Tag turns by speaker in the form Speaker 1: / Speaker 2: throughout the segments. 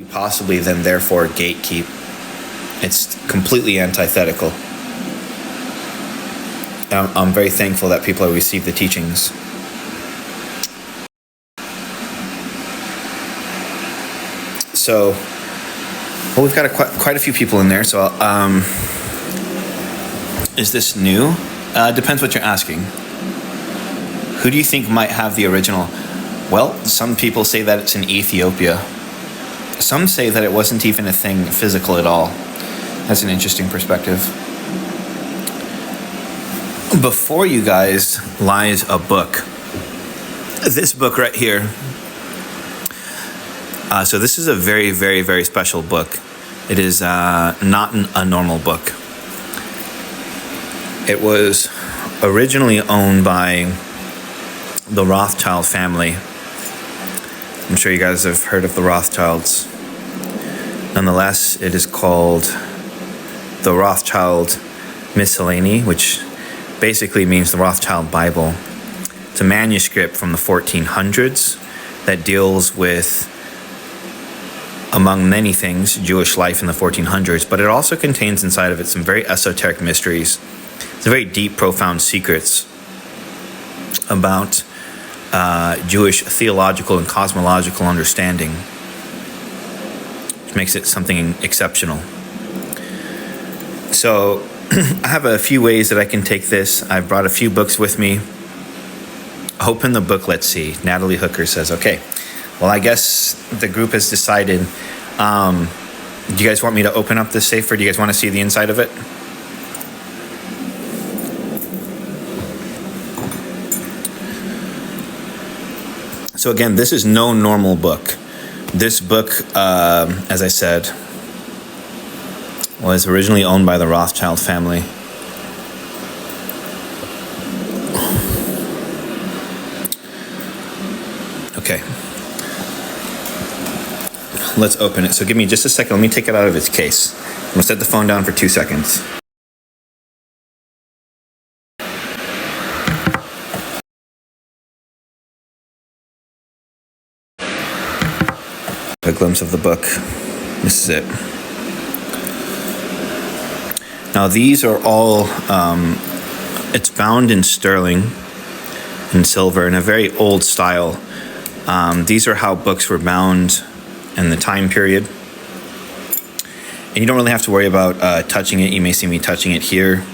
Speaker 1: possibly then therefore gatekeep. It's completely antithetical. I'm very thankful that people have received the teachings. So, well, we've got quite a few people in there. So, is this new? Depends what you're asking. Who do you think might have the original? Well, some people say that it's in Ethiopia. Some say that it wasn't even a thing physical at all. That's an interesting perspective. Before you guys lies a book. This book right here. So this is a very, very, very special book. It is not a normal book. It was originally owned by the Rothschild family. I'm sure you guys have heard of the Rothschilds. Nonetheless, it is called the Rothschild Miscellany, which basically means the Rothschild Bible. It's a manuscript from the 1400s that deals with, among many things, Jewish life in the 1400s, but it also contains inside of it some very esoteric mysteries, some very deep, profound secrets about Jewish theological and cosmological understanding, which makes it something exceptional. So I have a few ways that I can take this. I've brought a few books with me. Open the book, let's see. Natalie Hooker says, okay, well, I guess the group has decided. Do you guys want me to open up this safe, or do you guys want to see the inside of it? So again, this is no normal book. This book, as I said, was originally owned by the Rothschild family. Okay. Let's open it. So give me just a second. Let me take it out of its case. I'm going to set the phone down for 2 seconds. A glimpse of the book. This is it. Now these are all, it's bound in sterling and silver in a very old style. These are how books were bound in the time period. And you don't really have to worry about touching it. You may see me touching it here.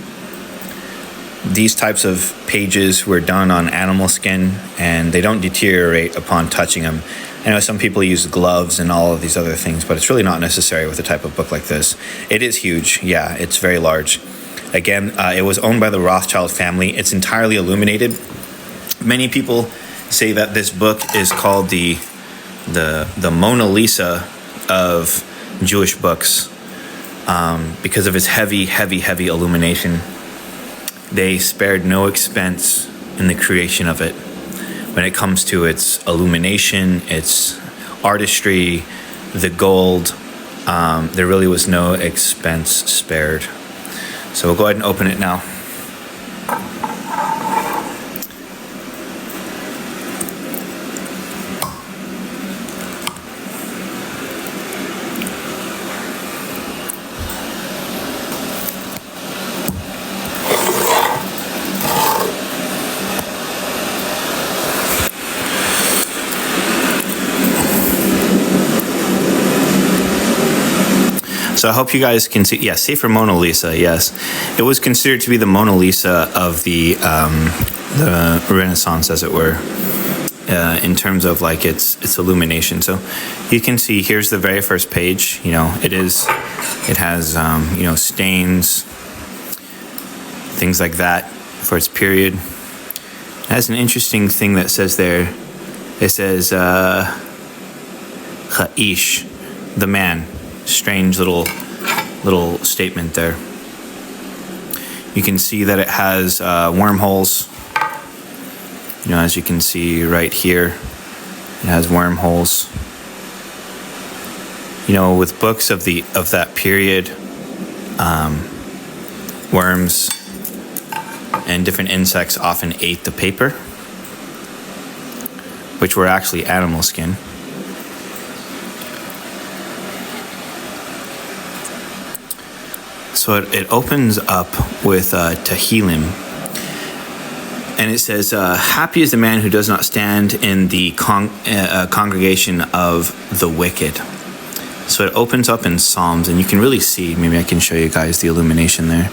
Speaker 1: These types of pages were done on animal skin, and they don't deteriorate upon touching them. I know some people use gloves and all of these other things, but it's really not necessary with a type of book like this. It is huge. Yeah, it's very large. Again, it was owned by the Rothschild family. It's entirely illuminated. Many people say that this book is called the Mona Lisa of Jewish books because of its heavy, heavy, heavy illumination. They spared no expense in the creation of it. When it comes to its illumination, its artistry, the gold, there really was no expense spared. So we'll go ahead and open it now. So I hope you guys can see. Yes, safer Mona Lisa. Yes, it was considered to be the Mona Lisa of the Renaissance, as it were, in terms of like its illumination. So you can see here's the very first page. You know, it has stains, things like that for its period. It has an interesting thing that says there. It says Ha'ish, the man. Strange little statement there. You can see that it has wormholes. You know, as you can see right here, it has wormholes. You know, with books of that period, worms and different insects often ate the paper, which were actually animal skin. So it opens up with Tehillim. And it says, happy is the man who does not stand in the congregation of the wicked. So it opens up in Psalms, and you can really see, maybe I can show you guys the illumination there.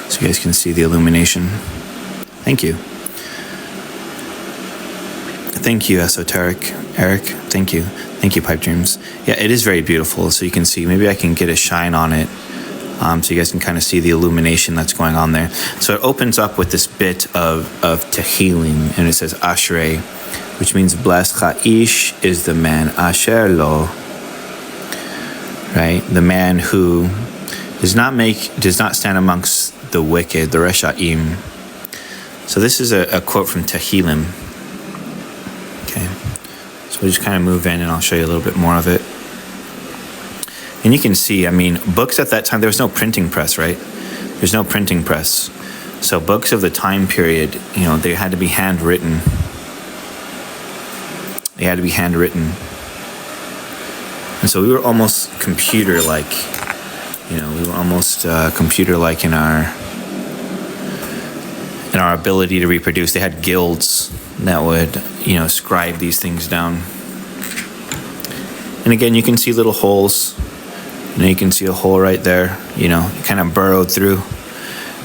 Speaker 1: So you guys can see the illumination. Thank you. Thank you, Esoteric. Eric, thank you. Thank you, Pipe Dreams. Yeah, it is very beautiful. So you can see, maybe I can get a shine on it. So you guys can kind of see the illumination that's going on there. So it opens up with this bit of Tehillim, and it says Ashrei, which means blessed. Cha'ish is the man, Asher lo, right? The man who does not stand amongst the wicked, the Reshaim. So this is a quote from Tehillim. Okay, so we'll just kind of move in, and I'll show you a little bit more of it. And you can see, I mean, books at that time, there was no printing press, right? There's no printing press. So books of the time period, they had to be handwritten. They had to be handwritten. And so we were almost computer-like. We were almost computer-like in our ability to reproduce. They had guilds that would, scribe these things down. And again, you can see little holes. You can see a hole right there, it kind of burrowed through.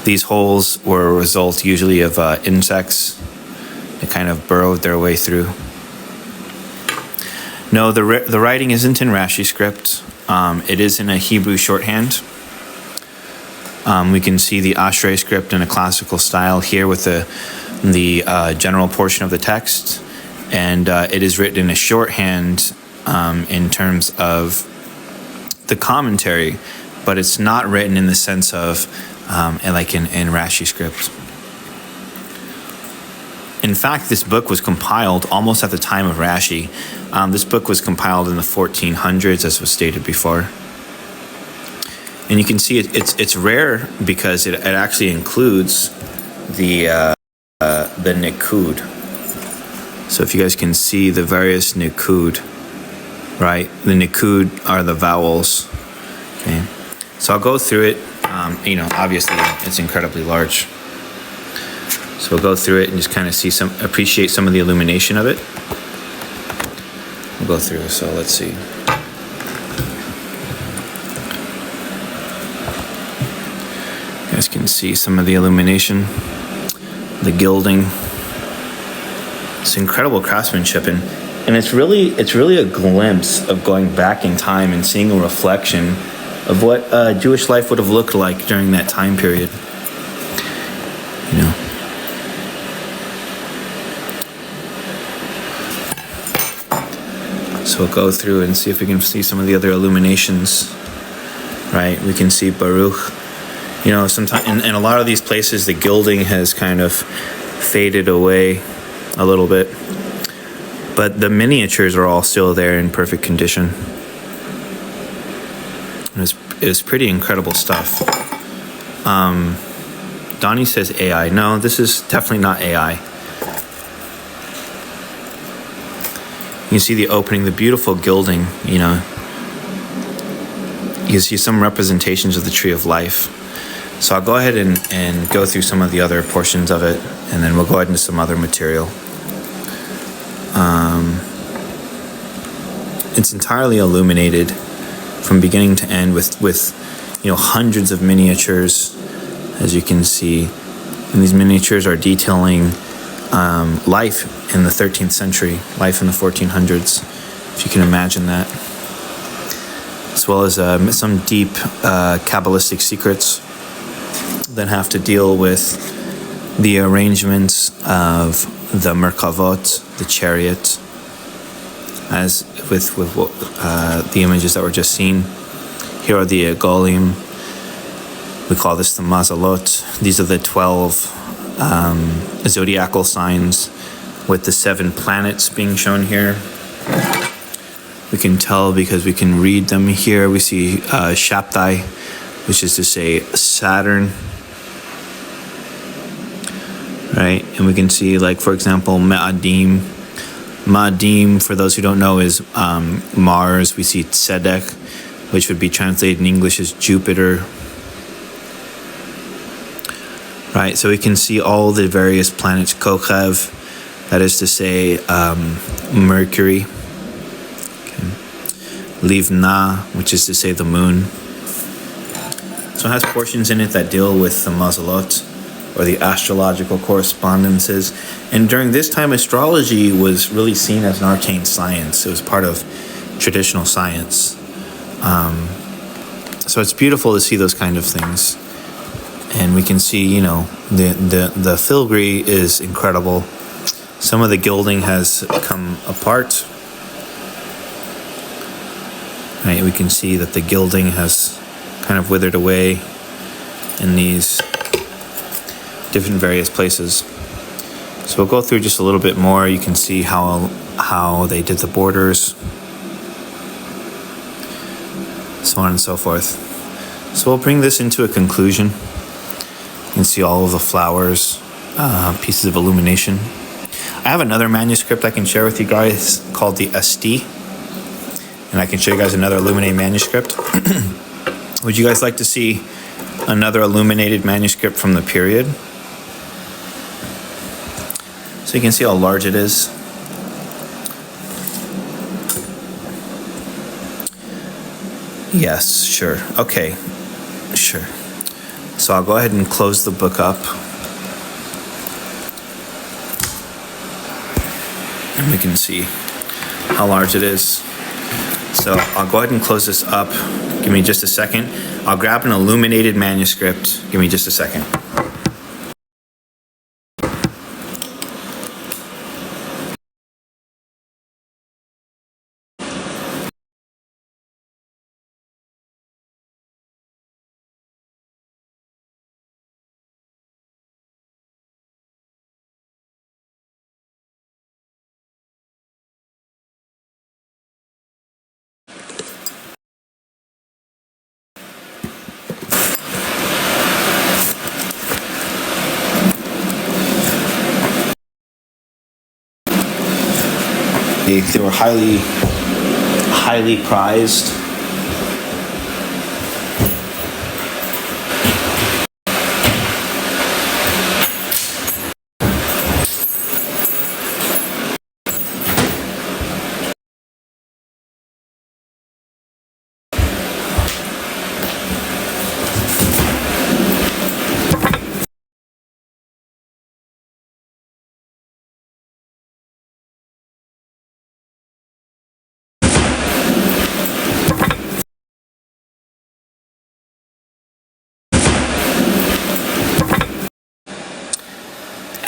Speaker 1: These holes were a result usually of insects. They kind of burrowed their way through. No, the writing isn't in Rashi script. It is in a Hebrew shorthand. We can see the Ashrei script in a classical style here with the general portion of the text. And it is written in a shorthand in terms of the commentary, but it's not written in the sense of like in Rashi script. In fact, this book was compiled almost at the time of Rashi. This book was compiled in the 1400s, as was stated before. And you can see it's rare because it actually includes the nikud. So if you guys can see the various nikud, right? The nikud are the vowels. Okay, so I'll go through it. Obviously it's incredibly large. So we'll go through it and just kind of appreciate some of the illumination of it. We'll go through. So let's see. You guys can see some of the illumination, the gilding. It's incredible craftsmanship, and it's really a glimpse of going back in time and seeing a reflection of what Jewish life would have looked like during that time period. So we'll go through and see if we can see some of the other illuminations. Right, we can see Baruch. Sometimes in a lot of these places, the gilding has kind of faded away a little bit. But the miniatures are all still there in perfect condition. It's pretty incredible stuff. Donnie says AI. No, this is definitely not AI. You see the opening, the beautiful gilding, You see some representations of the tree of life. So I'll go ahead and go through some of the other portions of it, and then we'll go ahead into some other material. It's entirely illuminated from beginning to end with hundreds of miniatures, as you can see. And these miniatures are detailing life in the 13th century, life in the 1400s, if you can imagine that. As well as some deep Kabbalistic secrets that have to deal with the arrangements of the Merkavot, the chariot, as with the images that were just seen. Here are the Golim. We call this the Mazalot. These are the 12 zodiacal signs with the 7 planets being shown here. We can tell because we can read them here. We see Shabtai, which is to say Saturn. Right, and we can see, like, for example, Ma'adim. Ma'adim, for those who don't know, is Mars. We see Tzedek, which would be translated in English as Jupiter. right? So we can see all the various planets, Kochev, that is to say, Mercury, okay. Livna, which is to say the moon. So it has portions in it that deal with the mazalot, or the astrological correspondences. And during this time, astrology was really seen as an arcane science. It was part of traditional science. So it's beautiful to see those kind of things. And we can see, you know, the filigree is incredible. Some of the gilding has come apart. Right, we can see that the gilding has kind of withered away in these different various places. So we'll go through just a little bit more. You can see how they did the borders, so on and so forth. So we'll bring this into a conclusion. You can see all of the flowers, pieces of illumination. I have another manuscript I can share with you guys called the ST, and I can show you guys another illuminated manuscript. Would you guys like to see another illuminated manuscript from the period? So you can see how large it is. Yes, sure. Okay, sure. So I'll go ahead and close the book up. And we can see how large it is. So I'll go ahead and close this up. Give me just a second. I'll grab an illuminated manuscript. Give me just a second. They were highly prized.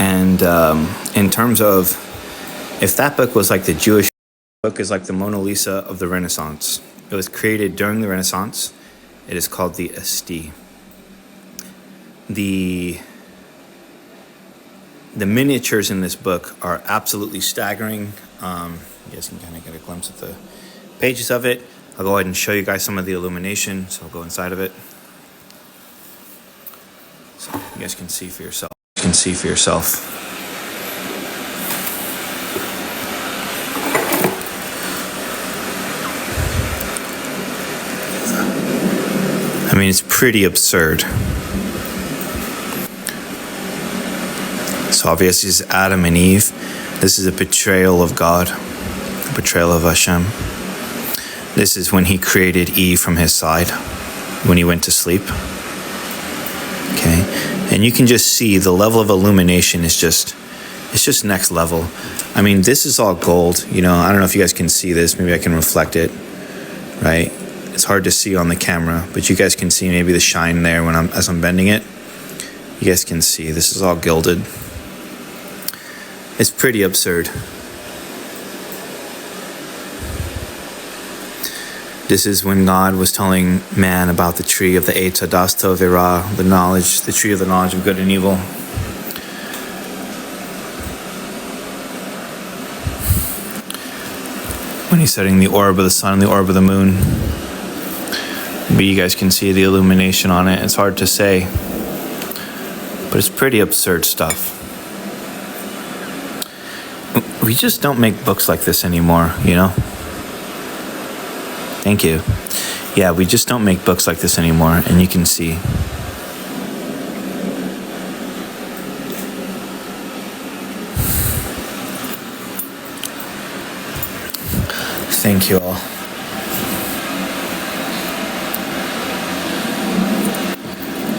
Speaker 1: And in terms of, if that book was like the Jewish book, is like the Mona Lisa of the Renaissance. It was created during the Renaissance. It is called the Esti. The miniatures in this book are absolutely staggering. You guys can kind of get a glimpse of the pages of it. I'll go ahead and show you guys some of the illumination. So I'll go inside of it. So you guys can see for yourself. I mean, it's pretty absurd. So obviously it's Adam and Eve. This is a betrayal of God, a betrayal of Hashem. This is when he created Eve from his side, when he went to sleep. Okay, and you can just see the level of illumination is just, it's just next level. I mean, this is all gold. You know, I don't know if you guys can see this. Maybe I can reflect it, right? It's hard to see on the camera, but you guys can see maybe the shine there when as I'm bending it. You guys can see this is all gilded. It's pretty absurd. This is when God was telling man about the tree of the Eitz Hadas Tov Ra, the tree of the knowledge of good and evil. When he's setting the orb of the sun and the orb of the moon. But you guys can see the illumination on it. It's hard to say, but it's pretty absurd stuff. We just don't make books like this anymore, you know? Thank you. Yeah, we just don't make books like this anymore, and you can see. Thank you all.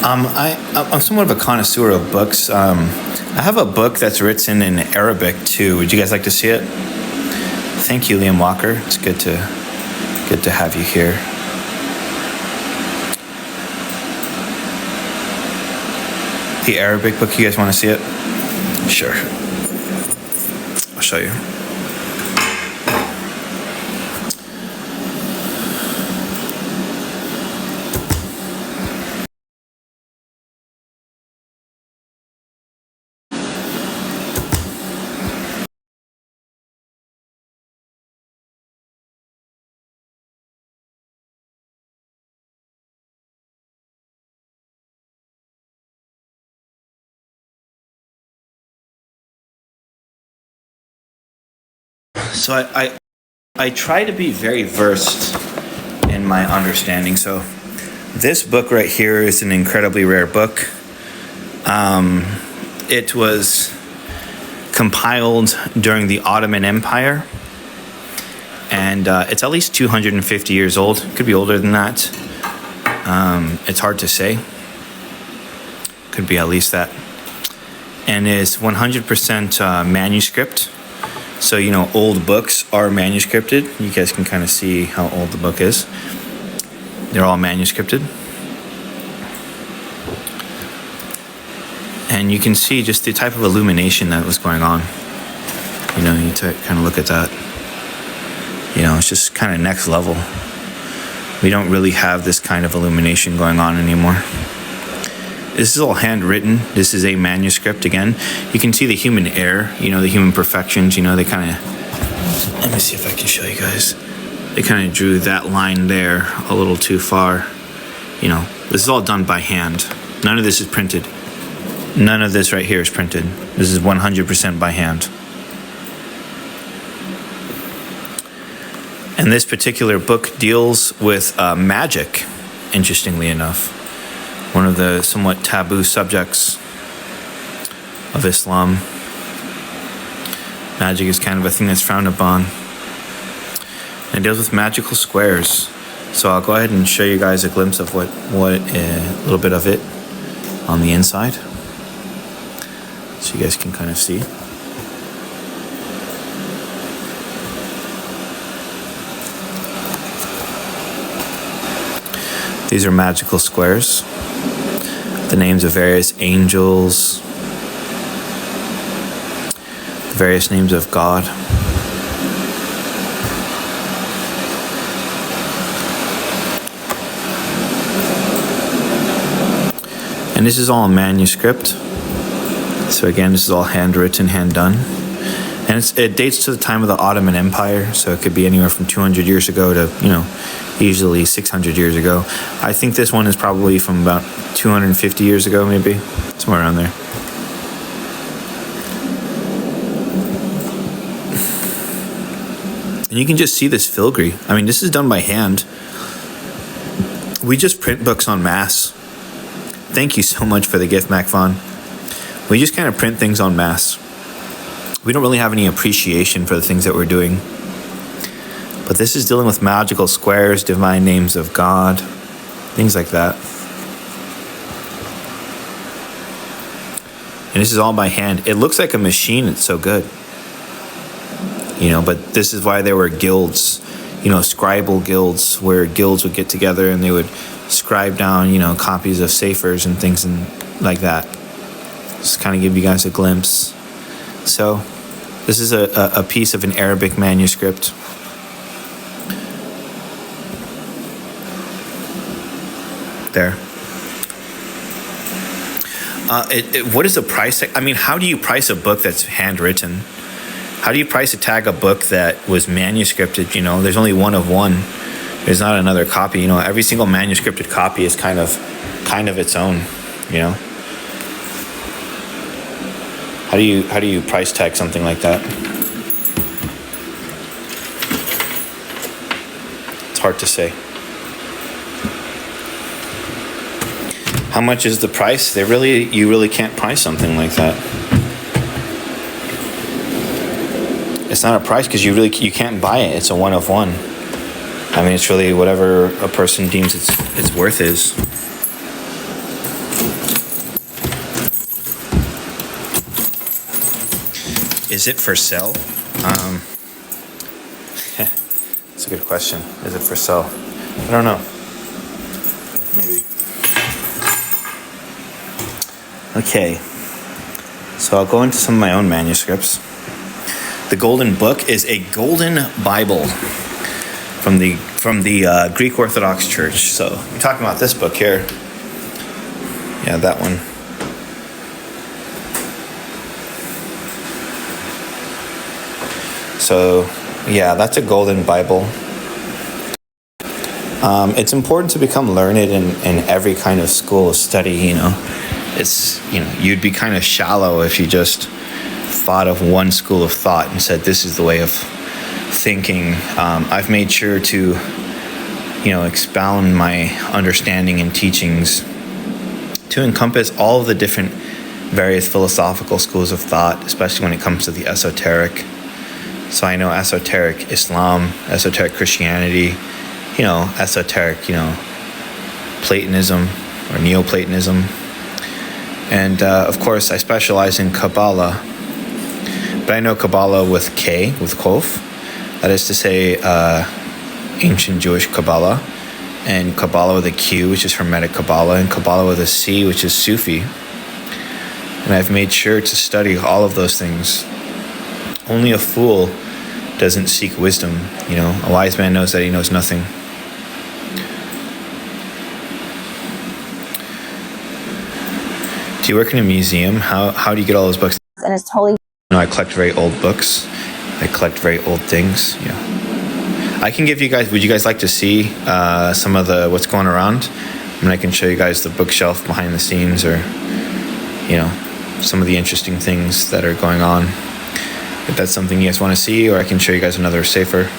Speaker 1: I'm somewhat of a connoisseur of books. I have a book that's written in Arabic too. Would you guys like to see it? Thank you, Liam Walker. It's good to have you here. The Arabic book, you guys want to see it? Sure. I'll show you. So I try to be very versed in my understanding. So this book right here is an incredibly rare book. It was compiled during the Ottoman Empire, and it's at least 250 years old. It could be older than that. It's hard to say. Could be at least that. And is 100% manuscript. So, old books are manuscripted. You guys can kind of see how old the book is. They're all manuscripted. And you can see just the type of illumination that was going on. You need to kind of look at that. It's just kind of next level. We don't really have this kind of illumination going on anymore. This is all handwritten. This is a manuscript again. You can see the human error, the human perfections, they kind of, let me see if I can show you guys. They kind of drew that line there a little too far. This is all done by hand. None of this is printed. None of this right here is printed. This is 100% by hand. And this particular book deals with magic, interestingly enough. One of the somewhat taboo subjects of Islam. Magic is kind of a thing that's frowned upon. And it deals with magical squares. So I'll go ahead and show you guys a glimpse of what a little bit of it on the inside. So you guys can kind of see. These are magical squares. The names of various angels, various names of God. And this is all a manuscript. So again, this is all handwritten, hand done. And it dates to the time of the Ottoman Empire, so it could be anywhere from 200 years ago to, easily 600 years ago. I think this one is probably from about 250 years ago, maybe, somewhere around there. And you can just see this filigree. I mean, this is done by hand. We just print books en masse. Thank you so much for the gift, MacVon. We just kind of print things en masse. We don't really have any appreciation for the things that we're doing. But this is dealing with magical squares, divine names of God, things like that. And this is all by hand. It looks like a machine, it's so good. But this is why there were guilds, scribal guilds, where guilds would get together and they would scribe down, copies of safers and things like that. Just kind of give you guys a glimpse. So this is a piece of an Arabic manuscript. There. What is the price? I mean, how do you price a book that's handwritten? How do you price tag a book that was manuscripted? There's only one of one. There's not another copy. Every single manuscripted copy is kind of its own. How do you price tag something like that? It's hard to say. How much is the price? You really can't price something like that. It's not a price because you can't buy it. It's a one of one. I mean, it's really whatever a person deems its worth is. Is it for sale? That's a good question. Is it for sale? I don't know. Maybe. Okay. So I'll go into some of my own manuscripts. The Golden Book is a golden Bible from the Greek Orthodox Church. So I'm talking about this book here. Yeah, that one. So yeah, that's a golden Bible. It's important to become learned in every kind of school of study. You'd be kind of shallow if you just thought of one school of thought and said this is the way of thinking. I've made sure to expound my understanding and teachings to encompass all of the different various philosophical schools of thought, especially when it comes to the esoteric. So I know esoteric Islam, esoteric Christianity, esoteric, Platonism or Neoplatonism. And of course, I specialize in Kabbalah. But I know Kabbalah with K, with Kof. That is to say, ancient Jewish Kabbalah. And Kabbalah with a Q, which is Hermetic Kabbalah. And Kabbalah with a C, which is Sufi. And I've made sure to study all of those things. Only a fool doesn't seek wisdom. A wise man knows that he knows nothing. Do you work in a museum? How do you get all those books?
Speaker 2: And it's totally...
Speaker 1: I collect very old books. I collect very old things. Yeah. I can give you guys... Would you guys like to see some of what's going around? I can show you guys the bookshelf behind the scenes, or, some of the interesting things that are going on. If that's something you guys want to see, or I can show you guys another safer.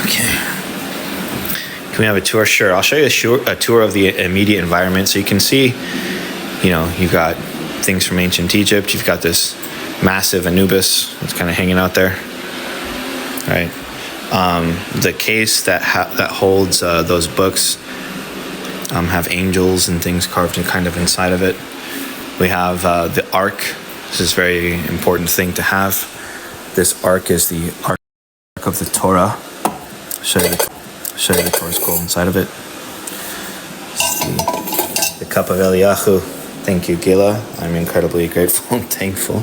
Speaker 1: Okay. Can we have a tour? Sure. I'll show you a tour of the immediate environment so you can see, you've got things from ancient Egypt. You've got this massive Anubis that's kind of hanging out there. Right. The case that holds those books have angels and things carved in kind of inside of it. We have the Ark. This is a very important thing to have. This Ark is the Ark of the Torah. I'll show you the Torah scroll inside of it. The cup of Eliyahu. Thank you, Gila. I'm incredibly grateful and thankful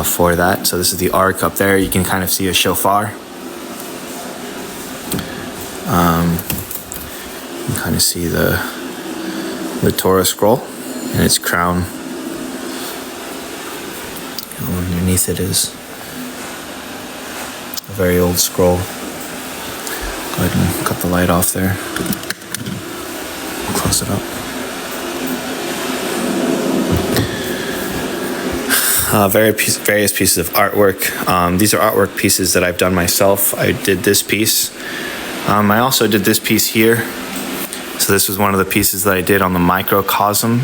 Speaker 1: for that. So this is the Ark up there. You can kind of see a shofar. You can kind of see the Torah scroll and its crown. Underneath it is a very old scroll. Go ahead and cut the light off there. Close it up. Various pieces of artwork. These are artwork pieces that I've done myself. I did this piece. I also did this piece here. So this was one of the pieces that I did on the microcosm.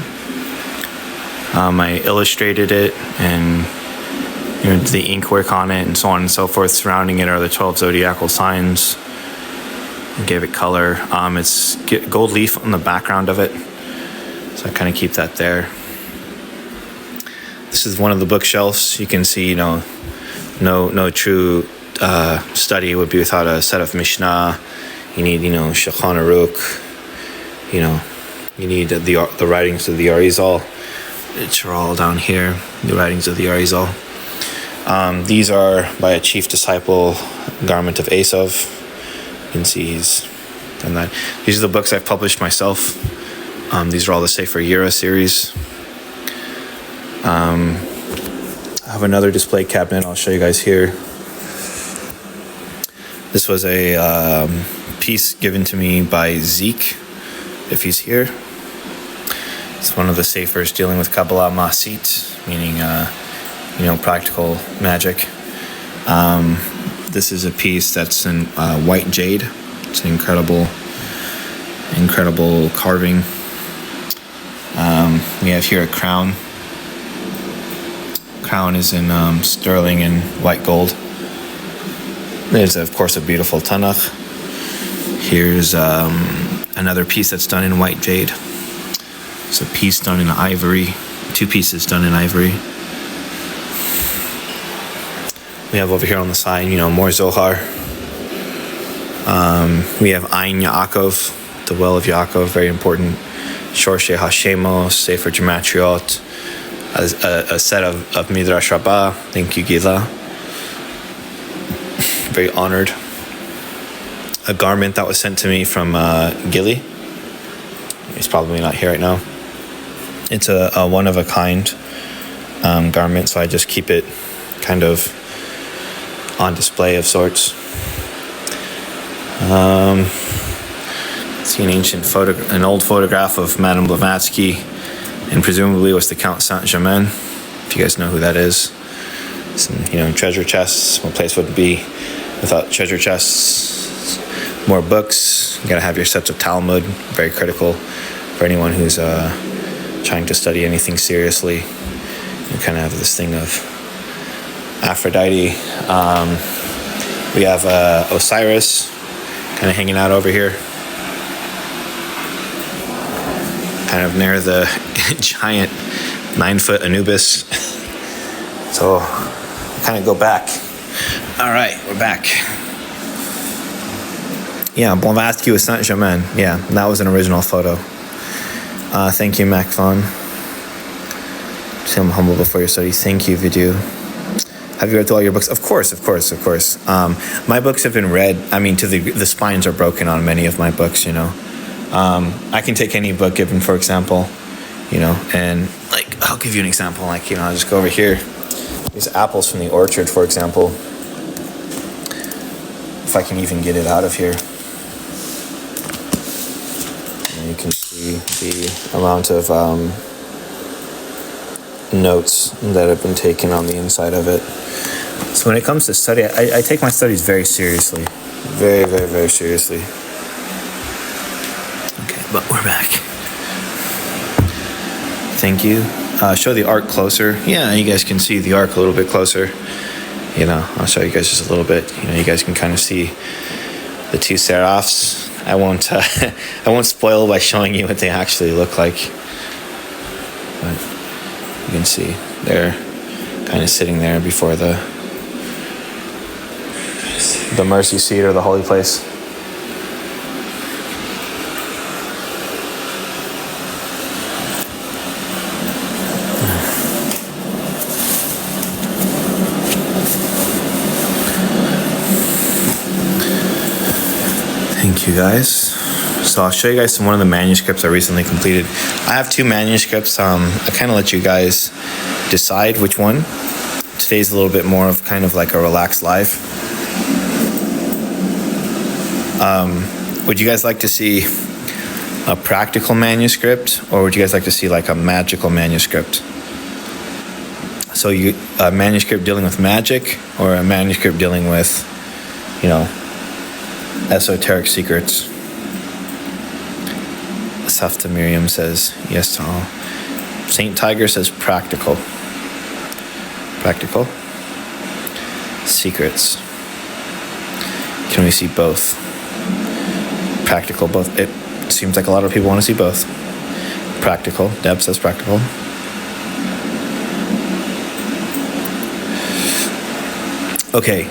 Speaker 1: I illustrated it and the ink work on it and so on and so forth. Surrounding it are the 12 zodiacal signs. I gave it color. It's gold leaf on the background of it. So I kind of keep that there. This is one of the bookshelves. You can see, no true study would be without a set of Mishnah. You need, Shulchan Aruch. You need the writings of the Arizal, which are all down here. The writings of the Arizal. These are by a chief disciple, Garment of Esav. You can see he's done that. These are the books I've published myself. These are all the Sefer Yirah series. I have another display cabinet I'll show you guys here. This was a piece given to me by Zeke, if he's here. It's one of the Sefers dealing with Kabbalah Masit, meaning, practical magic. This is a piece that's in white jade. It's an incredible carving. We have here a crown crown is in sterling and white gold. There's, of course, a beautiful Tanakh. Here's another piece that's done in white jade. It's a piece done in ivory. 2 pieces done in ivory. We have over here on the side, more Zohar. We have Ein Yaakov, the well of Yaakov, very important. Shorshe Hashemos, Sefer Gematriot, a set of Midrash Rabbah. Thank you, Gila. Very honored. A garment that was sent to me from Gili. He's probably not here right now. It's a one-of-a-kind garment, so I just keep it kind of on display of sorts. See an old photograph of Madame Blavatsky, and presumably was the Count Saint-Germain, if you guys know who that is. Some, treasure chests. What place would it be without treasure chests? More books. You gotta have your sets of Talmud. Very critical for anyone who's trying to study anything seriously. You kind of have this thing of Aphrodite. We have Osiris kind of hanging out over here. Kind of near the giant 9-foot Anubis. So kind of go back. All right, we're back. Yeah, Blavatsky with Saint-Germain. Yeah, that was an original photo. Thank you, Macfon. I'm humble before your studies. Thank you, Vidu. Have you read through all your books? Of course. My books have been read. I mean, the spines are broken on many of my books, I can take any book given, for example, and I'll give you an example. I'll just go over here. These apples from the orchard, for example. If I can even get it out of here. And you can see the amount of notes that have been taken on the inside of it. So when it comes to study, I take my studies very seriously. Very, very, very seriously. Okay, but we're back. Thank you. Show the arc closer. Yeah, you guys can see the arc a little bit closer. I'll show you guys just a little bit. You guys can kind of see the 2 seraphs. I won't spoil by showing you what they actually look like. But you can see they're kind of sitting there before the mercy seat or the holy place. Thank you, guys. So I'll show you guys one of the manuscripts I recently completed. I have 2 manuscripts. I kind of let you guys decide which one. Today's a little bit more of kind of like a relaxed live. Would you guys like to see a practical manuscript, or would you guys like to see a magical manuscript? So a manuscript dealing with magic, or a manuscript dealing with, esoteric secrets? Safta Miriam says yes to all. Saint Tiger says practical. Practical. Secrets. Can we see both? Practical, both. It seems like a lot of people want to see both. Practical. Deb says practical. Okay.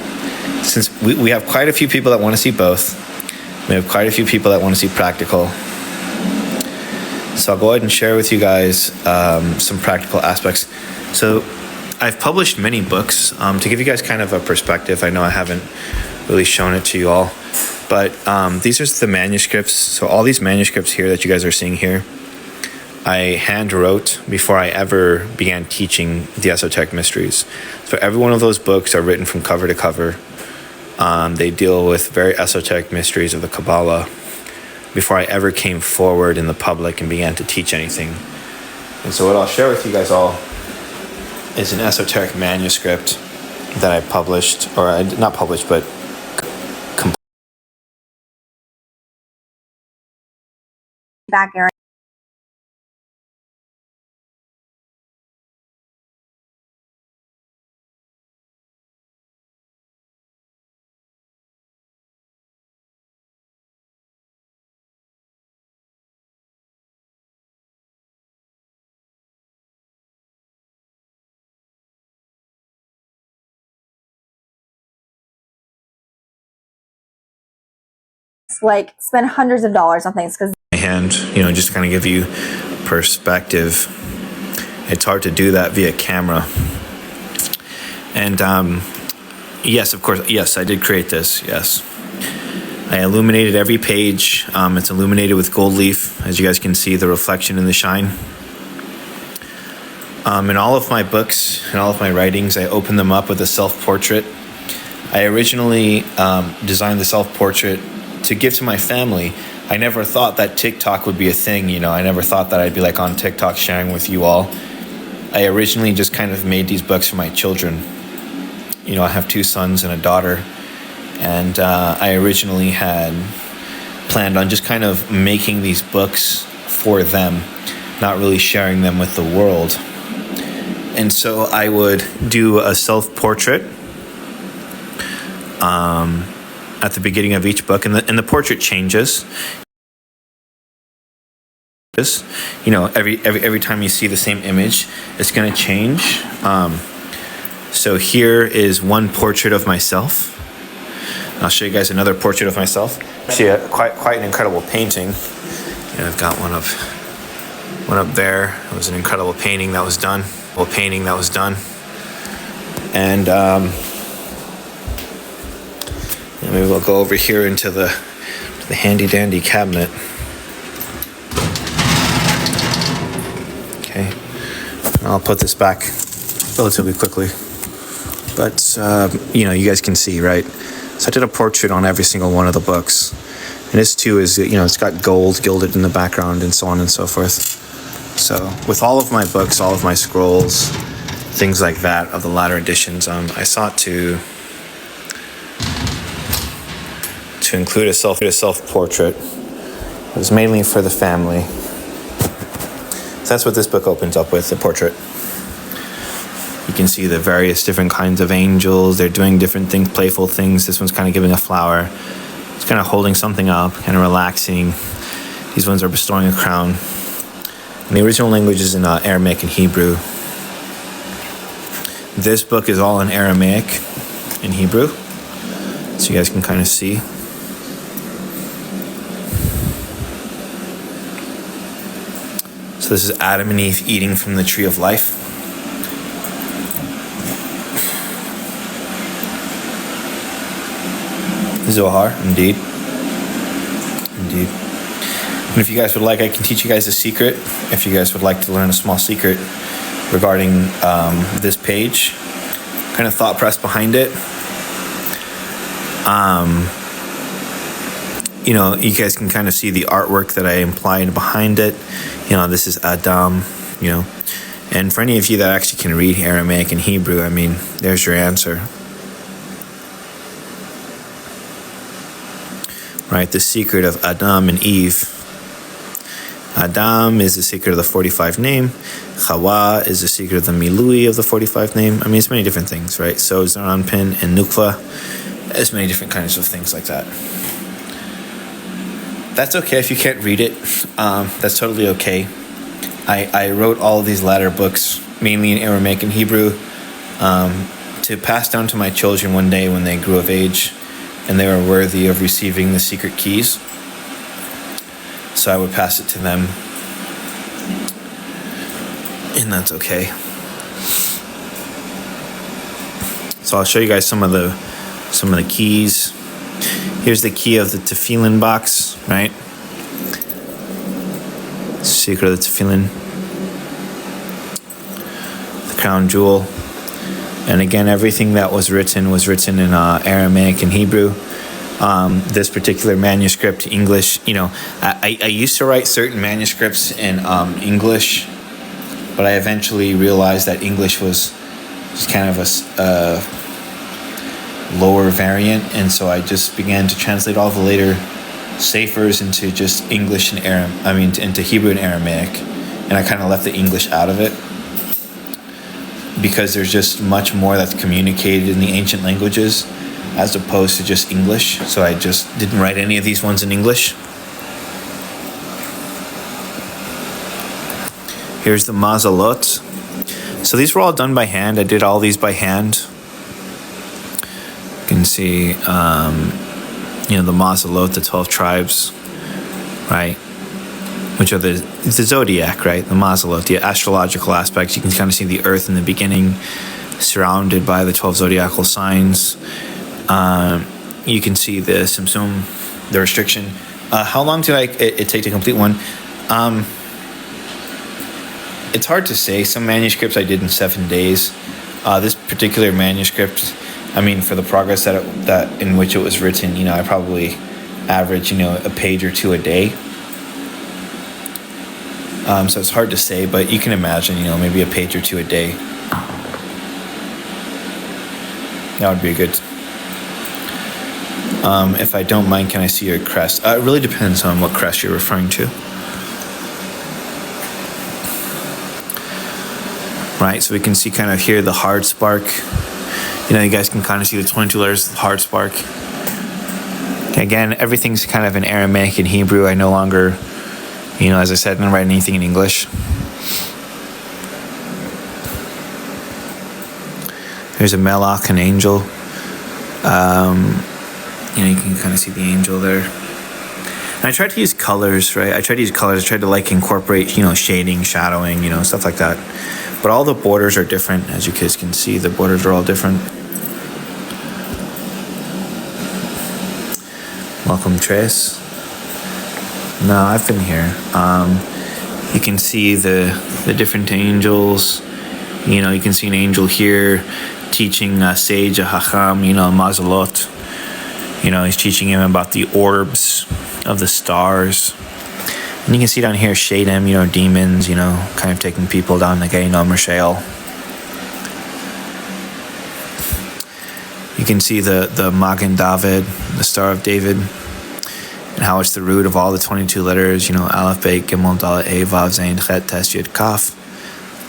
Speaker 1: Since we have quite a few people that want to see both, we have quite a few people that want to see practical. So I'll go ahead and share with you guys some practical aspects. So I've published many books to give you guys kind of a perspective. I know I haven't really shown it to you all, but these are the manuscripts. So all these manuscripts here that you guys are seeing here, I hand wrote before I ever began teaching the esoteric mysteries. So every one of those books are written from cover to cover. They deal with very esoteric mysteries of the Kabbalah before I ever came forward in the public and began to teach anything. And so what I'll share with you guys all is an esoteric manuscript that I published, or not published, but
Speaker 2: back, Aaron. like spend hundreds of dollars on things because
Speaker 1: my hand, just to kind of give you perspective. It's hard to do that via camera. And yes, of course, yes, I did create this. Yes, I illuminated every page. It's illuminated with gold leaf, as you guys can see the reflection and the shine. In all of my books and all of my writings, I open them up with a self-portrait. I originally designed the self-portrait to give to my family. I never thought that TikTok would be a thing, I never thought that I'd be like on TikTok sharing with you all. I originally just kind of made these books for my children. I have 2 sons and a daughter, and I originally had planned on just kind of making these books for them, not really sharing them with the world. And so I would do a self-portrait at the beginning of each book, and the portrait changes. Every time you see the same image, it's going to change. So here is one portrait of myself. I'll show you guys another portrait of myself. See, quite an incredible painting. I've got one up there. It was an incredible painting that was done. And maybe we'll go over here into the handy dandy cabinet. Okay, I'll put this back relatively quickly. But, you guys can see, right? So I did a portrait on every single one of the books. And this too is, it's got gold gilded in the background and so on and so forth. So with all of my books, all of my scrolls, things like that of the latter editions, I sought to include a self-portrait. It was mainly for the family. So that's what this book opens up with, the portrait. You can see the various different kinds of angels. They're doing different things, playful things. This one's kind of giving a flower. It's kind of holding something up, kind of relaxing. These ones are bestowing a crown. And the original language is in Aramaic and Hebrew. This book is all in Aramaic and Hebrew, so you guys can kind of see. So this is Adam and Eve eating from the tree of life. Zohar, indeed. And if you guys would like, I can teach you guys a secret. If you guys would like to learn a small secret regarding this page, kind of thought press behind it. You guys can kind of see the artwork that I implied behind it. This is Adam, And for any of you that actually can read Aramaic and Hebrew, there's your answer. Right, the secret of Adam and Eve. Adam is the secret of the 45 name. Hawa is the secret of the Milui of the 45 name. It's many different things, right? So Zaranpin and Nukva. There's many different kinds of things like that. That's okay if you can't read it. That's totally okay. I wrote all of these latter books, mainly in Aramaic and Hebrew, to pass down to my children one day when they grew of age and they were worthy of receiving the secret keys. So I would pass it to them, and that's okay. So I'll show you guys some of the keys. Here's the key of the tefillin box, right? Secret of the tefillin, the crown jewel, and again, everything that was written in Aramaic and Hebrew. This particular manuscript, English, I used to write certain manuscripts in English, but I eventually realized that English was just kind of a lower variant, and so I just began to translate all the later saphers into just English and into Hebrew and Aramaic, and I kind of left the English out of it because there's just much more that's communicated in the ancient languages as opposed to just English. So I just didn't write any of these ones in English. Here's the mazalot. So these were all done by hand. I did all these by hand. You can see the Mazalot, the 12 tribes, right? Which are the zodiac, right? The Mazalot, the astrological aspects. You can kind of see the earth in the beginning, surrounded by the 12 zodiacal signs. You can see the Simsum, the restriction. How long did it take to complete one? It's hard to say. Some manuscripts I did in 7 days. This particular manuscript, for the progress that in which it was written, I probably average, a page or two a day. So it's hard to say, but you can imagine, maybe a page or two a day. That would be good. If I don't mind, can I see your crest? It really depends on what crest you're referring to. Right, so we can see kind of here the hard spark. You guys can kind of see the 22 letters of hard spark. Again, everything's kind of in Aramaic and Hebrew. I no longer, as I said, I don't write anything in English. There's a melach, an angel. You can kind of see the angel there. And I tried to use colors, right? I tried to incorporate, shading, shadowing, stuff like that. But all the borders are different. As you guys can see, the borders are all different. Welcome, Trace. No, I've been here. You can see the different angels. You can see an angel here teaching Sage, a Hacham, Mazalot. He's teaching him about the orbs of the stars. And you can see down here, Shadem, demons, kind of taking people down the Gehinnom Sheol. You can see the Magen David, the Star of David, and how it's the root of all the 22 letters, Aleph, Beit, Gimel, Dalet, Hey, Vav, Zayin, Chet, Tes, Yud, Kaf,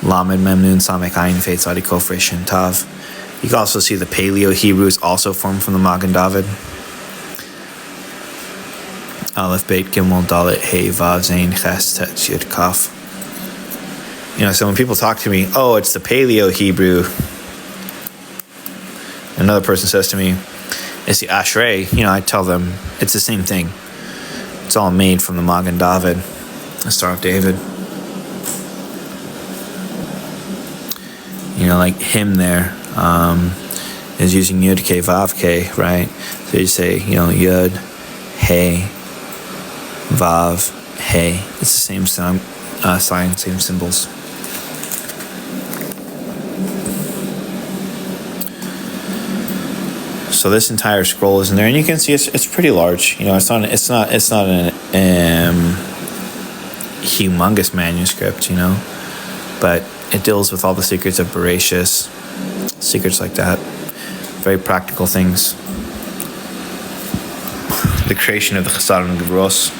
Speaker 1: Lamed, Mem, Nun, Samek, Ayin, Fet, Tzadi, Kof, Resh, Shin, Tav. You can also see the Paleo Hebrew is also formed from the Magen David. Aleph, Beit, Gimel, Dalet, Hey, Vav, Zayin, Ches, Tet, Yud, Kaf. So when people talk to me, oh, it's the Paleo Hebrew. Another person says to me, it's the Ashrei. I tell them it's the same thing. It's all made from the Magen David, the Star of David. Like him there is using Yud, K, Vav, K, right? So you say, Yud, Hey, Vav, Hey. It's the same sign, same symbols. So this entire scroll is in there, and you can see it's pretty large. It's not an humongous manuscript, but it deals with all the secrets of Bereshis, secrets like that, very practical things. The creation of the Chesaron and Gevros,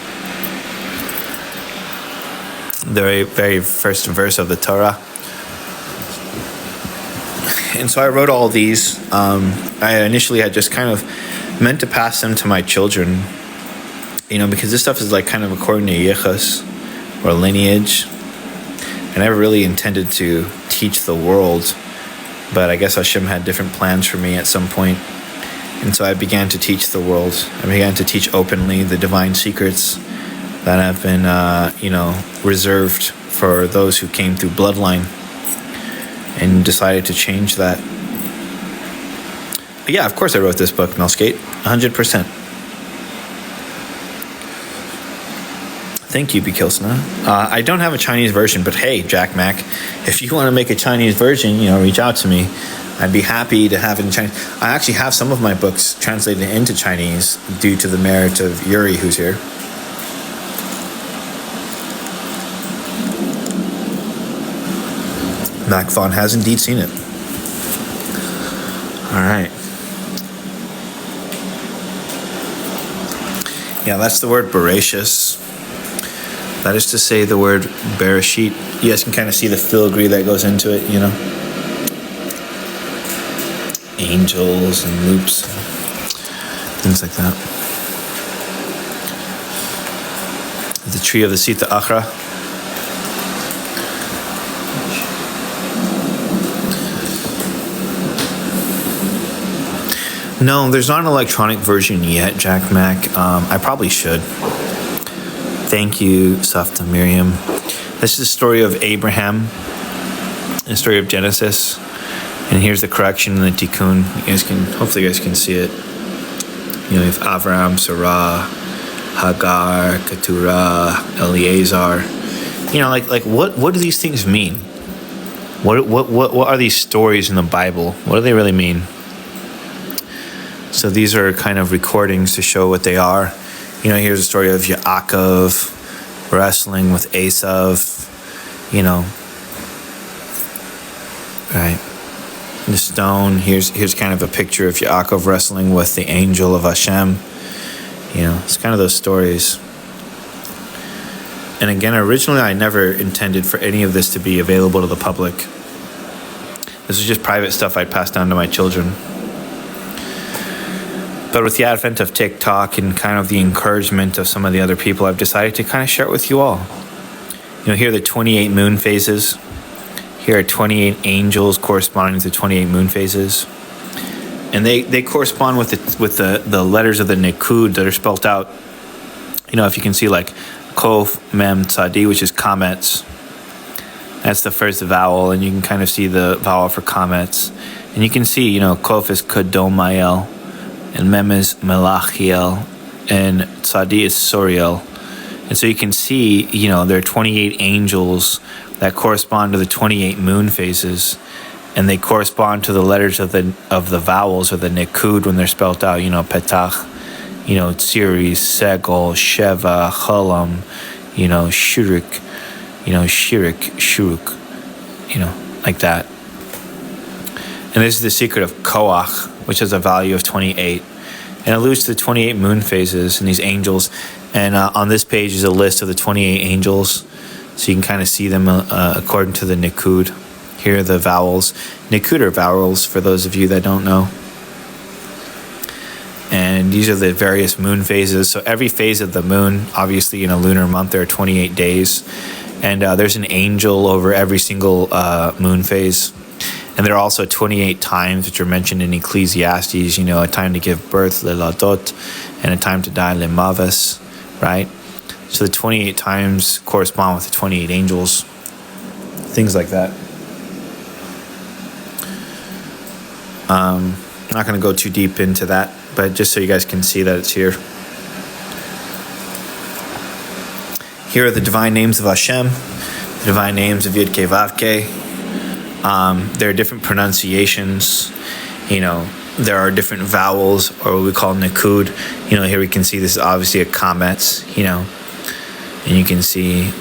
Speaker 1: the very, very first verse of the Torah. And so I wrote all these. I initially had just kind of meant to pass them to my children, because this stuff is like kind of according to yichus or lineage. I never really intended to teach the world, but I guess Hashem had different plans for me at some point. And so I began to teach the world. I began to teach openly the divine secrets that have been, reserved for those who came through bloodline, and decided to change that. But yeah, of course I wrote this book, Melskate, 100%. Thank you, Bikilsna. I don't have a Chinese version, but hey, Jack Mac, if you want to make a Chinese version, reach out to me. I'd be happy to have it in Chinese. I actually have some of my books translated into Chinese due to the merit of Yuri, who's here. Mac Vaughn has indeed seen it. All right. Yeah, that's the word Bereshis. That is to say the word Bereshit. You guys can kind of see the filigree that goes into it, Angels and loops, things like that. The tree of the Sita Achra. No, there's not an electronic version yet, Jack Mac. I probably should. Thank you, Safta Miriam. This is the story of Abraham, the story of Genesis. And here's the correction in the Tikkun. Hopefully you guys can see it. You have Avraham, Sarah, Hagar, Keturah, Eleazar. Like what do these things mean? What are these stories in the Bible? What do they really mean? So these are kind of recordings to show what they are. Here's a story of Yaakov wrestling with Esav. Right. The stone. Here's kind of a picture of Yaakov wrestling with the angel of Hashem. It's kind of those stories. And again, originally I never intended for any of this to be available to the public. This was just private stuff I'd pass down to my children. But with the advent of TikTok and kind of the encouragement of some of the other people, I've decided to kind of share it with you all. Here are the 28 moon phases. Here are 28 angels corresponding to 28 moon phases. And they correspond with the letters of the Nikud that are spelt out. If you can see like Kof, Mem, Tzadi, which is comets. That's the first vowel, and you can kind of see the vowel for comets. And you can see, Kof is Kodomayel, and Mem is Melachiel, and Tzadi is Soriel. And so you can see, there are 28 angels that correspond to the 28 moon phases, and they correspond to the letters of the vowels or the Nikud when they're spelled out, Petach, Tziri, Segol, Sheva, Cholam, Shurik, Shirik, Shuruk, like that. And this is the secret of Koach, which has a value of 28. And it alludes to the 28 moon phases and these angels. And on this page is a list of the 28 angels. So you can kind of see them according to the Nikud. Here are the vowels. Nikud are vowels, for those of you that don't know. And these are the various moon phases. So every phase of the moon, obviously in a lunar month, there are 28 days. And there's an angel over every single moon phase. And there are also 28 times which are mentioned in Ecclesiastes, a time to give birth, leladot, and a time to die, lemaves, right? So the 28 times correspond with the 28 angels, things like that. I'm not going to go too deep into that, but just so you guys can see that it's here. Here are the divine names of Hashem, the divine names of Yud Kei Vav Kei. There are different pronunciations. There are different vowels, or what we call Nikud. Here we can see this is obviously a comets, and you can see,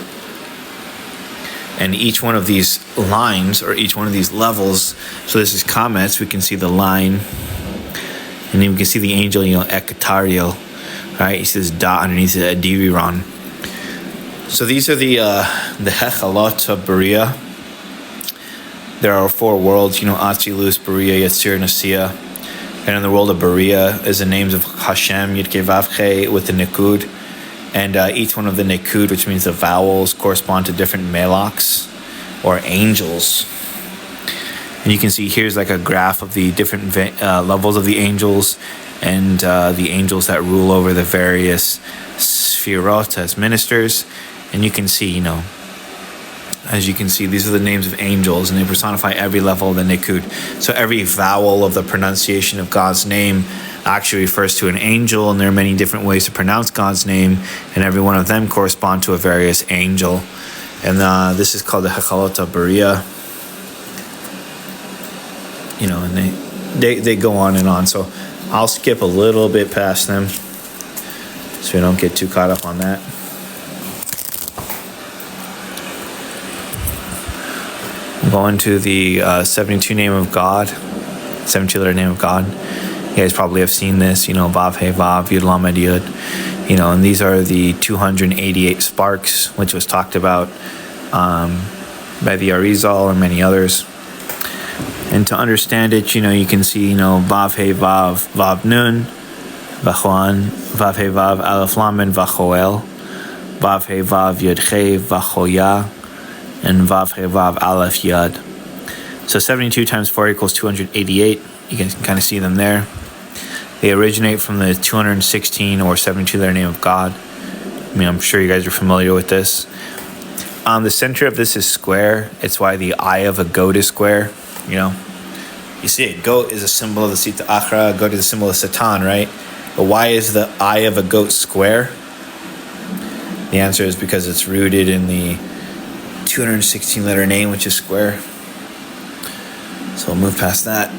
Speaker 1: and each one of these lines, or each one of these levels, so this is comets, we can see the line, and then we can see the angel, Ekatariel, right? He says Da underneath it, Adiriron. So these are the Hechalot of Beria. There are 4 worlds, Atzilus, Beria, Yetzir, Nasiya. And in the world of Beria is the names of Hashem, Yud Kei Vav Kei, with the Nikud. And each one of the Nikud, which means the vowels, correspond to different melachs, or angels. And you can see here's like a graph of the different levels of the angels, and the angels that rule over the various sphirot as ministers. And you can see, as you can see, these are the names of angels, and they personify every level of the Nikud. So every vowel of the pronunciation of God's name actually refers to an angel, and there are many different ways to pronounce God's name, and every one of them correspond to a various angel. And this is called the Hechalot Beria. And they go on and on. So I'll skip a little bit past them so we don't get too caught up on that. Going to the 72 name of God, 72-letter name of God. You guys probably have seen this, Vav He Vav, Yud Lamed Yud. And these are the 288 sparks, which was talked about by the Arizal and many others. And to understand it, you can see, Vav He Vav, Vav Nun, Vachuan, Vav He Vav, Aleph Lamed, Vachoel, Vav He Vav, Yud Che, Vachoya, and Vav He Vav, Aleph Yad. So 72 times 4 equals 288. You guys can kind of see them there. They originate from the 216 or 72 letter name of God. I mean, I'm sure you guys are familiar with this. The center of this is square. It's why the eye of a goat is square. You know, you see, a goat is a symbol of the Sita Achra. A goat is a symbol of Satan, right? But why is the eye of a goat square? The answer is because it's rooted in the 216 letter name, which is square. So we'll move past that.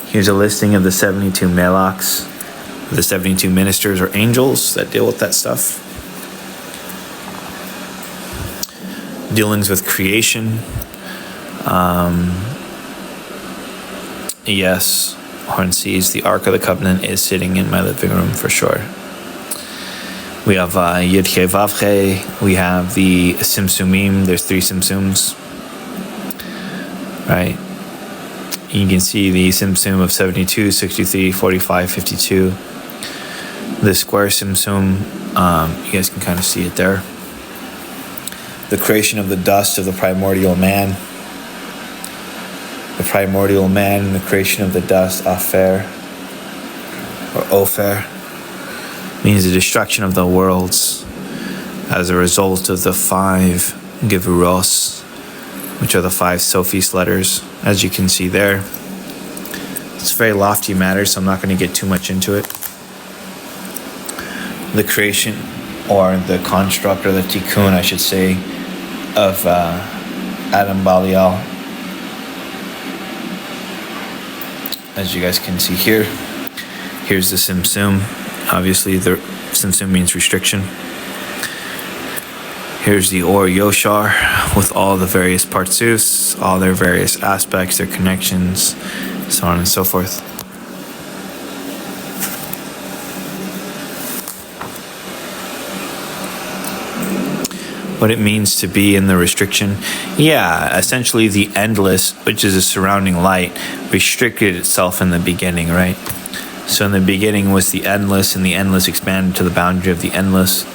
Speaker 1: Here's a listing of the 72 melachs, the 72 ministers or angels that deal with that stuff. Dealings with creation. Yes, Horn sees the Ark of the Covenant is sitting in my living room for sure. We have Yidche Vavche. We have the Simsumim. There's 3 Simsums. Right? You can see the Simsum of 72, 63, 45, 52. The square Simsum, you guys can kind of see it there. The creation of the dust of the primordial man. The primordial man and the creation of the dust, Afer, or Ofer, means the destruction of the worlds as a result of the 5 Gevuros, which are the 5 Sophist letters, as you can see there. It's a very lofty matter, so I'm not going to get too much into it. The creation, or the construct, or the tikkun, I should say, of Adam Balial, as you guys can see here. Here's the Simsum. Obviously, the Simsum means restriction. Here's the Or Yoshar with all the various partsus, all their various aspects, their connections, so on and so forth. What it means to be in the restriction. Yeah, essentially the endless, which is a surrounding light, restricted itself in the beginning, right? So in the beginning was the endless, and the endless expanded to the boundary of the endless.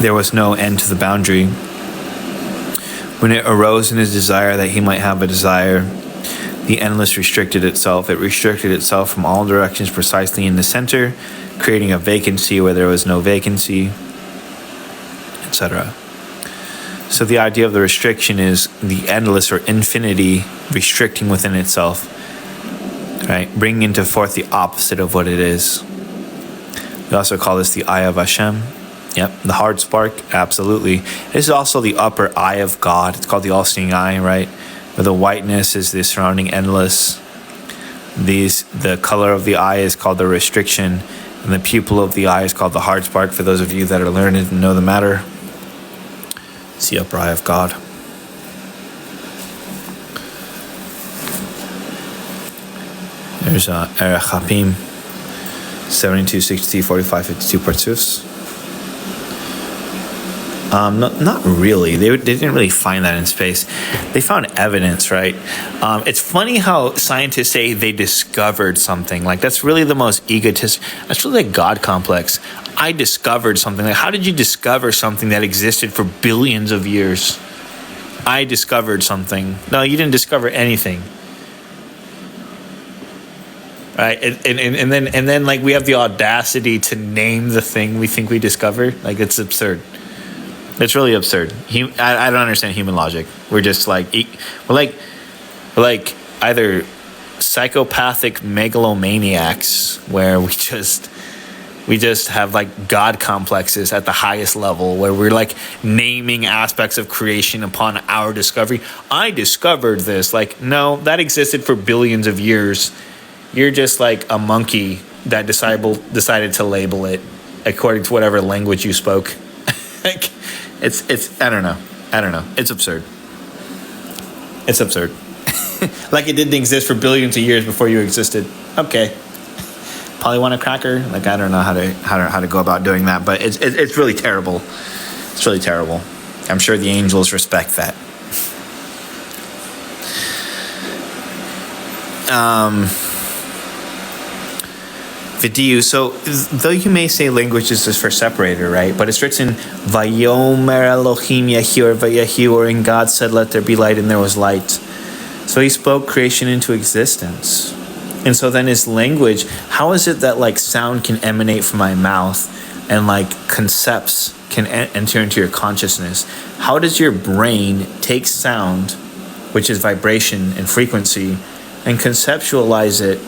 Speaker 1: There was no end to the boundary. When it arose in his desire that he might have a desire, the endless restricted itself. It restricted itself from all directions precisely in the center, creating a vacancy where there was no vacancy, etc. So the idea of the restriction is the endless or infinity restricting within itself, right? Bringing into forth the opposite of what it is. We also call this the eye of Hashem. Yep, the hard spark, absolutely. This is also the upper eye of God. It's called the all-seeing eye, right? Where the whiteness is the surrounding endless. The color of the eye is called the restriction, and the pupil of the eye is called the hard spark, for those of you that are learned and know the matter. It's the upper eye of God. There's YirahHa'ari, 72, 63, 45, 52 partsus. Not really. They didn't really find that in space. They found evidence, right? It's funny how scientists say they discovered something. Like, that's really the most egotistic. That's really like God complex. I discovered something. Like, how did you discover something that existed for billions of years? I discovered something. No, you didn't discover anything. Right? And then like we have the audacity to name the thing we think we discovered. Like, it's absurd. It's really absurd. I don't understand human logic. We're just like, we're like either psychopathic megalomaniacs where we just have like God complexes at the highest level, where we're like naming aspects of creation upon our discovery. I discovered this. Like, no, that existed for billions of years. You're just like a monkey that decided to label it according to whatever language you spoke. Like, it's I don't know. It's absurd. Like, it didn't exist for billions of years before you existed. Okay. Probably want a cracker. Like, I don't know how to go about doing that, but it's really terrible. It's really terrible. I'm sure the angels respect that. Vidiyu. So, though you may say language is just for separator, right? But it's written, Vayomer Elohim Yahi, or Vayahi, or in God said, let there be light, and there was light. So he spoke creation into existence, And so then is language, how is it that like sound can emanate from my mouth and like concepts can enter into your consciousness? How does your brain take sound, which is vibration and frequency, and conceptualize it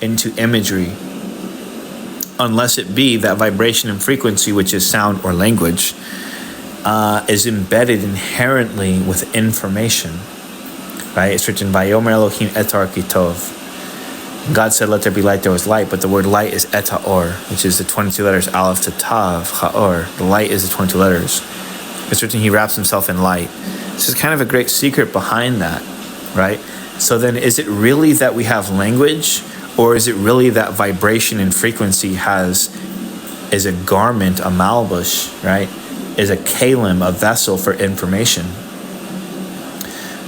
Speaker 1: into imagery? Unless it be that vibration and frequency, which is sound or language, is embedded inherently with information. Right? It's written, Vayomer Elohim etar ki tov. God said, let there be light, there was light, but the word light is etaor, which is the 22 letters aleph to tav, cha'or. The light is the 22 letters. It's written, he wraps himself in light. This is kind of a great secret behind that, right? So then is it really that we have language, or is it really that vibration and frequency is a garment, a malbush, right? Is a kalim, a vessel for information.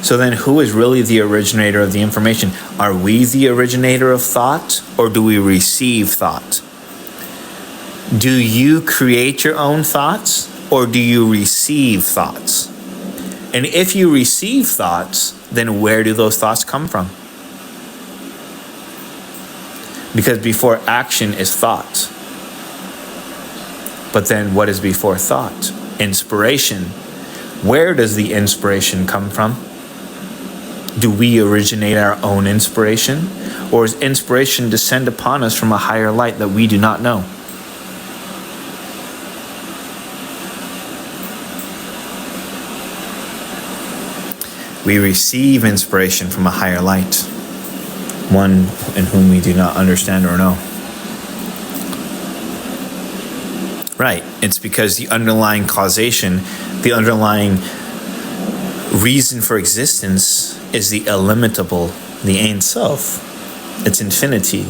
Speaker 1: So then who is really the originator of the information? Are we the originator of thought, or do we receive thought? Do you create your own thoughts, or do you receive thoughts? And if you receive thoughts, then where do those thoughts come from? Because before action is thought. But then what is before thought? Inspiration. Where does the inspiration come from? Do we originate our own inspiration? Or does inspiration descend upon us from a higher light that we do not know? We receive inspiration from a higher light, one in whom we do not understand or know. Right, it's because the underlying causation, the underlying reason for existence is the illimitable, the Ein Sof. It's infinity.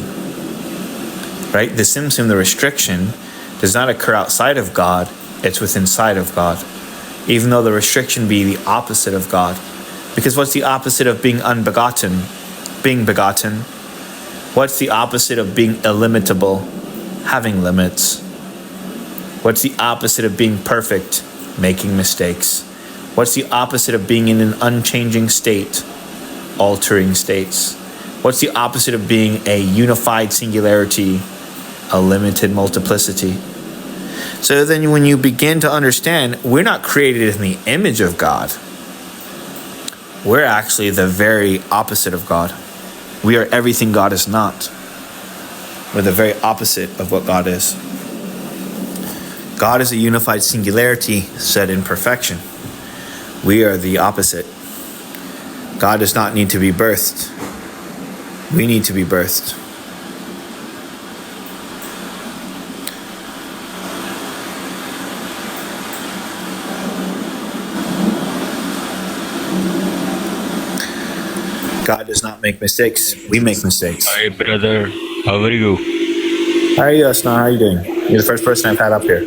Speaker 1: Right? The Tzimtzum, the restriction, does not occur outside of God, it's within inside of God. Even though the restriction be the opposite of God. Because what's the opposite of being unbegotten? Being begotten. What's the opposite of being illimitable? Having limits. What's the opposite of being perfect? Making mistakes. What's the opposite of being in an unchanging state? Altering states. What's the opposite of being a unified singularity? A limited multiplicity. So then when you begin to understand, we're not created in the image of God. We're actually the very opposite of God. We are everything God is not. We're the very opposite of what God is. God is a unified singularity set in perfection. We are the opposite. God does not need to be birthed. We need to be birthed. God does not make mistakes. We make mistakes.
Speaker 3: Hi, brother. How are you?
Speaker 1: How are you, Asna? How are you doing? You're the first person I've had up here.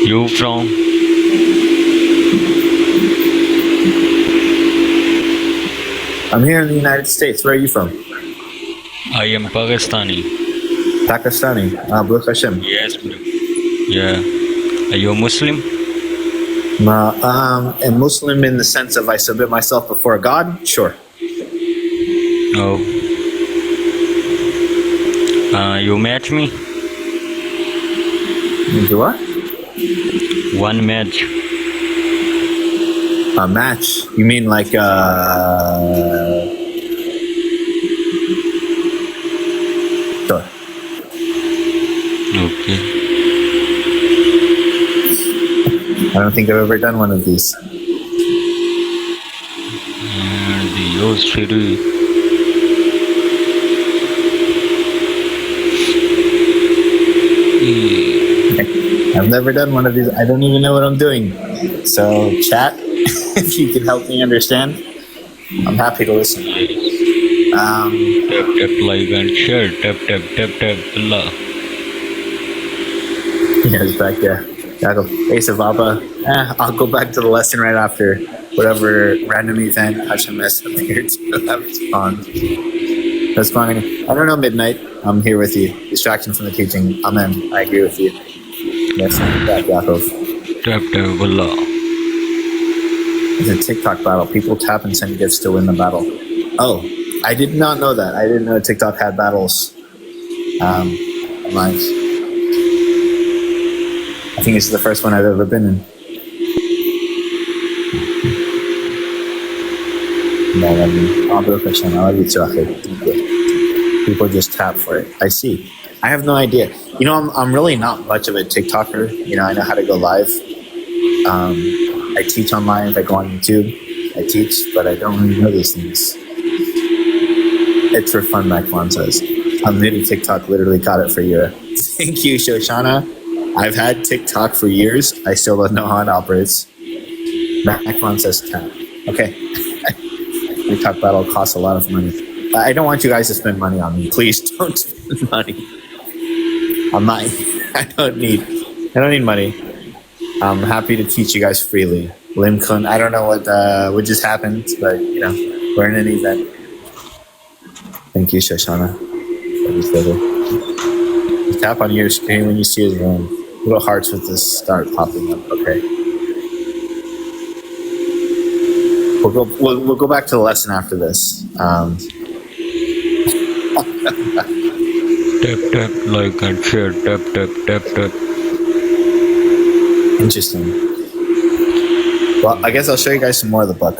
Speaker 3: You from?
Speaker 1: I'm here in the United States. Where are you from?
Speaker 3: I am Pakistani.
Speaker 1: Pakistani. Baruch Hashem.
Speaker 3: Yes, bro. Yeah. Are you a Muslim?
Speaker 1: A Muslim in the sense of I submit myself before God? Sure.
Speaker 3: No. You match me?
Speaker 1: Do what?
Speaker 3: One match.
Speaker 1: A match? You mean like Sure.
Speaker 3: Okay.
Speaker 1: I don't think I've ever done one of these.
Speaker 3: And yours city.
Speaker 1: I've never done one of these. I don't even know what I'm doing. So, chat, if you can help me understand, I'm happy to listen.
Speaker 3: Tap tap like and share. Tap tap tap tap. Allah.
Speaker 1: Yeah, it's back there. Yaakov, Ace of Abba. I'll go back to the lesson right after whatever random event Hashem has appeared to have respond. That's fine. I don't know, midnight. I'm here with you. Distraction from the teaching. Amen. I agree with you. Yes, back, Yaakov.
Speaker 3: Tap tap. Allah.
Speaker 1: It's a TikTok battle. People tap and send gifts to win the battle. Oh, I did not know that. I didn't know TikTok had battles live. I think this is the first one I've ever been in. No, I mean, I love you too, Akhi. Thank you. People just tap for it. I see. I have no idea. You know, I'm really not much of a TikToker. You know, I know how to go live. I teach online. If I go on YouTube, I teach, but I don't really know these things. It's for fun, Mike Juan says. I'm new to TikTok, literally got it for a year. Thank you, Shoshana. I've had TikTok for years. I still don't know how it operates. Mike Juan says tap. Okay. TikTok battle costs a lot of money. I don't want you guys to spend money on me. Please don't spend money on my. I don't need money. I'm happy to teach you guys freely. Limkun, I don't know what just happened, but you know, we're in an event. Thank you, Shoshana. Just tap on your screen when you see his room. Little hearts with this start popping up. Okay. We'll go back to the lesson after this.
Speaker 3: Tap, like and share, tap.
Speaker 1: Interesting. Well, I guess I'll show you guys some more of the book.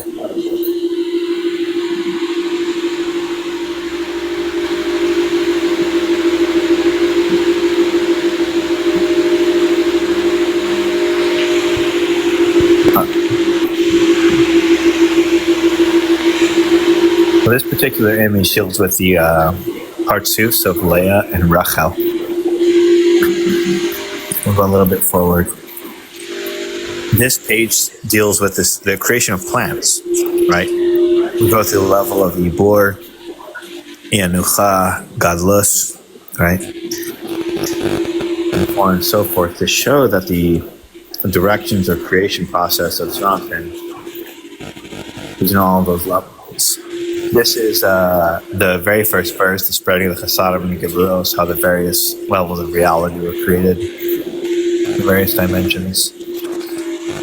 Speaker 1: So this particular image deals with the partsufs of Leah and Rachel. We'll go a little bit forward. This page deals with the creation of plants, right? We go through the level of Ibor, Yanucha, Gadlus, right? And so on and so forth to show that the directions or creation process of Jonathan is in all of those levels. This is the very first verse, the spreading of the Chasadim and the Gevuros, how the various levels of reality were created, the various dimensions.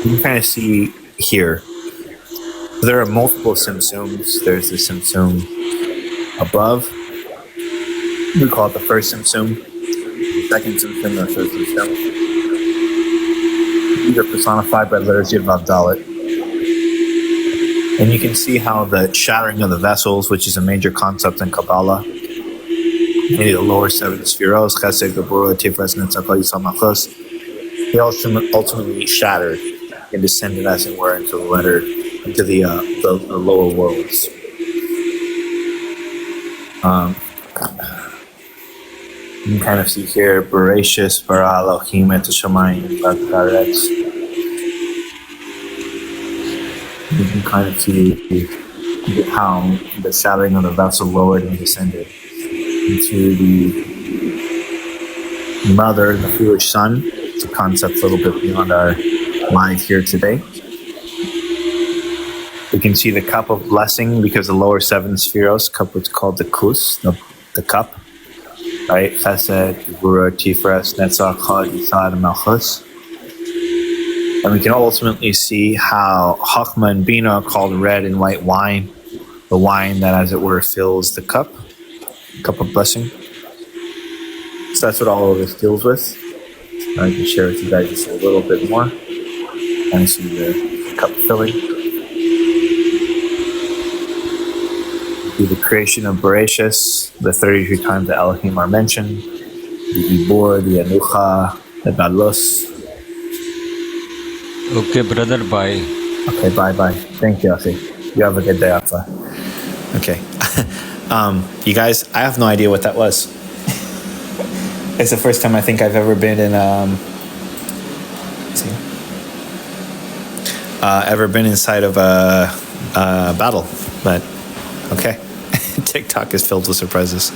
Speaker 1: You can kind of see here, there are multiple Simsums. There's the Simsum above. We call it the first Simsum, the second Simsum, the third Simsum. These are personified by the liturgy of Avdalit. And you can see how the shattering of the vessels, which is a major concept in Kabbalah, maybe the lower seven spheros, Chesed, Gevurah, Tiferet, Netzach, Yisod, Malchus, they ultimately shattered and descended, as it were, into the lower worlds. You can kind of see here, Bereshis, Bara Elohim, Et Hashemayim, V'Haaretz. You can kind of see how the shattering of the vessel lowered and descended into the mother, the foolish son. It's a concept a little bit beyond our life here today. We can see the cup of blessing because the lower seven spheros, cup was called the kus, the cup, right? Chesed, Gevurah, Tiferet, Netzach, Yisod, and Malchus. And we can ultimately see how Chachma and Bina are called red and white wine, the wine that, as it were, fills the cup of blessing. So that's what all of this deals with. I can share with you guys just a little bit more. And see the cup filling. The creation of Bereshis, the 33 times that Elohim are mentioned, the Ibor, the Anucha, the Galus.
Speaker 3: Okay, brother, bye.
Speaker 1: Okay, bye. Thank you, Afi. You have a good day, Afa. Okay. You guys, I have no idea what that was. It's the first time I think I've ever been in, ever been inside of a battle, but okay. TikTok is filled with surprises.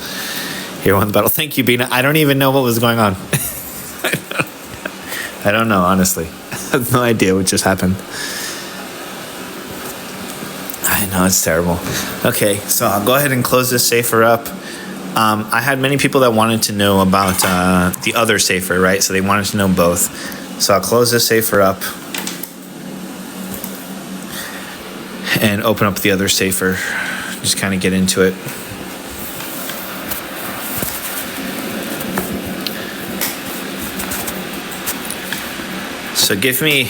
Speaker 1: Here won the battle. Thank you, Bina. I don't even know what was going on. I don't know, honestly. I have no idea what just happened. I know, it's terrible. Okay, so I'll go ahead and close this Sefer up. I had many people that wanted to know about the other Sefer, right? So they wanted to know both. So I'll close this Sefer up and open up the other Sefer Just kind of get into it. So give me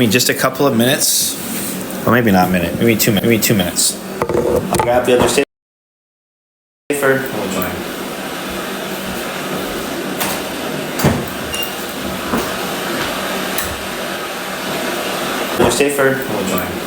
Speaker 1: just a couple of minutes, or maybe not a minute, maybe 2 minutes. Maybe 2 minutes. I'll grab the other safer and we'll join. Other safer and we'll join.